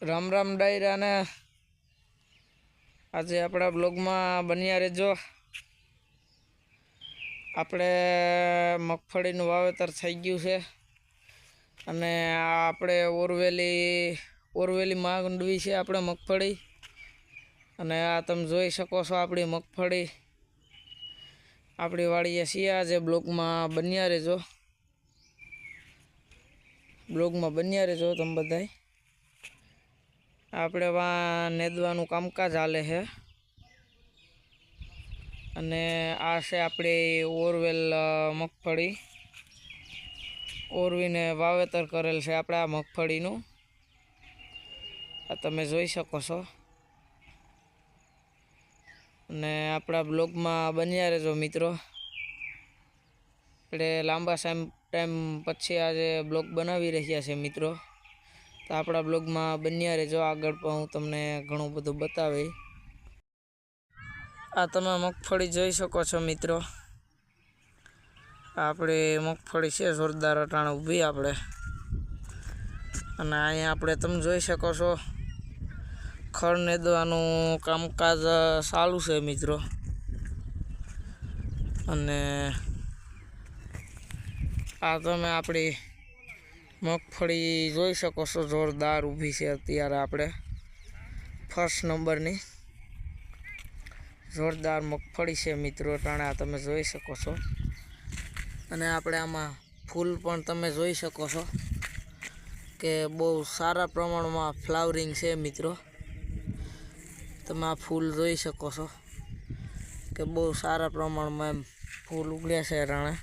રામ રામ ડાયરા ને આજે આપણા બ્લોગમાં બન્યા રહેજો। આપણે મગફળીનું વાવેતર થઈ ગયું છે અને આપણે ઓરવેલી માંડવી છે આપણે મગફળી। અને આ તમે જોઈ શકો છો આપણી મગફળી આપણી વાડીએ છીએ। આજે બ્લોગમાં બન્યા રહેજો તમે બધાય। આપણે વા નેદવાનું કામકાજ હાલે છે અને આ છે આપણી ઓરવેલ મગફળી ઓરવીને વાવેતર કરેલ છે આપણે આ મગફળીનું। આ તમે જોઈ શકો છો અને આપણા બ્લોગમાં બન્યા રહેજો મિત્રો। આપણે લાંબા ટાઈમ પછી આજે બ્લોગ બનાવી રહ્યા છે મિત્રો, તો આપણા બ્લોગમાં બન્યા રહેજો। આગળ પણ હું તમને ઘણું બધું બતાવી। આ તમે મગફળી જોઈ શકો છો મિત્રો, આપણી મગફળી છે જોરદાર અટાણે ઊભી આપણે। અને અહીંયા આપણે તમે જોઈ શકો છો ખડ નેદવાનું કામકાજ ચાલુ છે મિત્રો। અને આ તમે આપણી મગફળી જોઈ શકો છો જોરદાર ઊભી છે અત્યારે આપણે ફર્સ્ટ નંબરની જોરદાર મગફળી છે મિત્રો અટાણે આ તમે જોઈ શકો છો। અને આપણે આમાં ફૂલ પણ તમે જોઈ શકો છો કે બહુ સારા પ્રમાણમાં ફ્લાવરિંગ છે મિત્રો। તમે આ ફૂલ જોઈ શકો છો કે બહુ સારા પ્રમાણમાં એમ ફૂલ ઉગડ્યા છે અટાણે।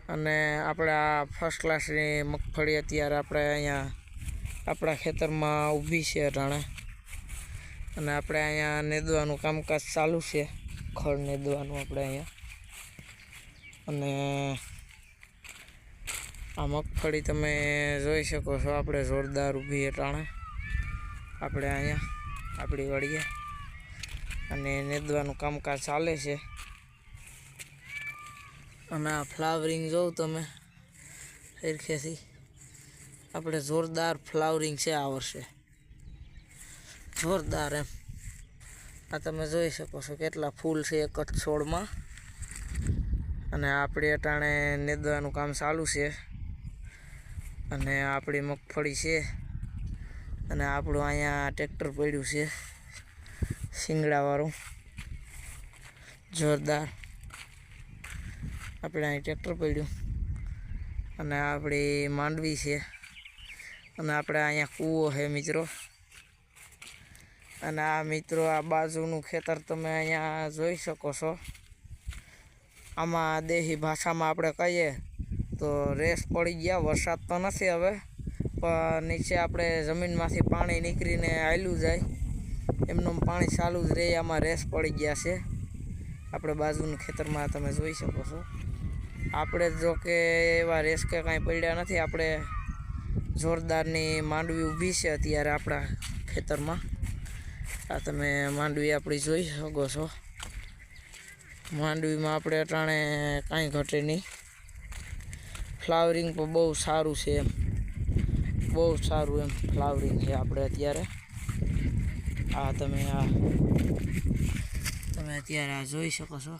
અને આપણે આ ફર્સ્ટ ક્લાસની મગફળી અત્યારે આપણે અહીંયા આપણા ખેતરમાં ઊભી છે અટાણે। અને આપણે અહીંયા નેદવાનું કામકાજ ચાલુ છે, ખડ નેદવાનું આપણે અહીંયા। અને આ મગફળી તમે જોઈ શકો છો આપણે જોરદાર ઊભી અટાણે આપણે અહીંયા આપણી વાડીએ અને નેદવાનું કામકાજ ચાલે છે। અને આ ફ્લાવરિંગ જોઉં તમે સરખેથી આપણે જોરદાર ફ્લાવરિંગ છે આ વર્ષે જોરદાર એમ। આ તમે જોઈ શકો છો કેટલા ફૂલ છે એક જ છોડમાં। અને આપણે અટાણે નેદવાનું કામ ચાલુ છે અને આપણી મગફળી છે અને આપણું અહીંયા ટ્રેક્ટર પડ્યું છે શિંગડાવાળું જોરદાર। આપણે અહીં ટ્રેક્ટર પડ્યું અને આપણી માંડવી છે અને આપણે અહીંયા કૂવો છે મિત્રો। અને આ મિત્રો આ બાજુનું ખેતર તમે અહીંયા જોઈ શકો છો। આમાં દેશી ભાષામાં આપણે કહીએ તો રેસ પડી ગયા। વરસાદ તો નથી હવે, પણ નીચે આપણે જમીનમાંથી પાણી નીકળીને હાલ્યું જાય એમનું પાણી ચાલુ જ રહે, આમાં રેસ પડી ગયા છે આપણે બાજુનું ખેતરમાં તમે જોઈ શકો છો। આપણે જો કે એવા રેસ કે કાંઈ પડ્યા નથી, આપણે જોરદારની માંડવી ઊભી છે અત્યારે આપણા ખેતરમાં। આ તમે માંડવી આપણી જોઈ શકો છો। માંડવીમાં આપણે અટાણે કાંઈ ઘટે નહીં, ફ્લાવરિંગ પણ બહુ સારું છે એમ, બહુ સારું એમ ફ્લાવરિંગ છે આપણે અત્યારે। આ તમે અત્યારે આ જોઈ શકો છો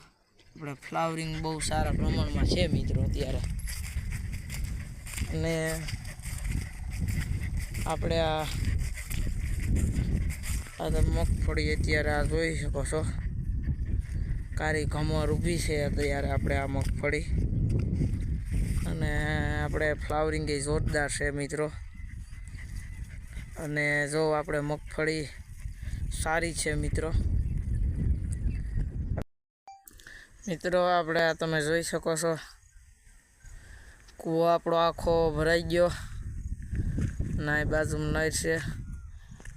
આપણે ફ્લાવરિંગ બહુ સારા પ્રમાણમાં છે મિત્રો અત્યારે। અને આપણે આ તમે મગફળી અત્યારે આ જોઈ શકો છો કારી કમર ઊભી છે અત્યારે આપણે આ મગફળી। અને આપણે ફ્લાવરિંગ એ જોરદાર છે મિત્રો। અને જો આપણે મગફળી સારી છે મિત્રો। આપણે તમે જોઈ શકો છો કૂવો આપણો આખો ભરાઈ ગયો ના એ બાજુમાં નહેર છે।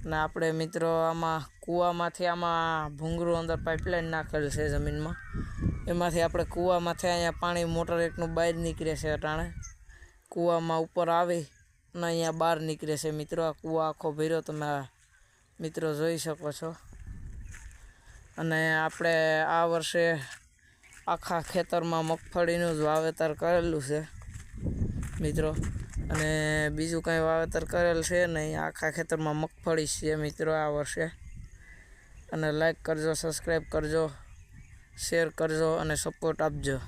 ને આપણે મિત્રો આમાં કૂવામાંથી આમાં ભૂંગળું અંદર પાઇપલાઇન નાખેલ છે જમીનમાં, એમાંથી આપણે કૂવામાંથી અહીંયા પાણી મોટર એકનું બહાર નીકળે છે અટાણે કૂવામાં ઉપર આવી અને અહીંયા બહાર નીકળે છે મિત્રો। આ કૂવો આખો ભર્યો તમે મિત્રો જોઈ શકો છો। અને આપણે આ વર્ષે આખા ખેતરમાં મગફળીનું જ વાવેતર કરેલું છે મિત્રો। અને બીજું કાંઈ વાવેતર કરેલ છે નહીં. આખા ખેતરમાં મગફળી છે મિત્રો આ વર્ષે. અને લાઈક કરજો, સબસ્ક્રાઈબ કરજો, શેર કરજો અને સપોર્ટ આપજો.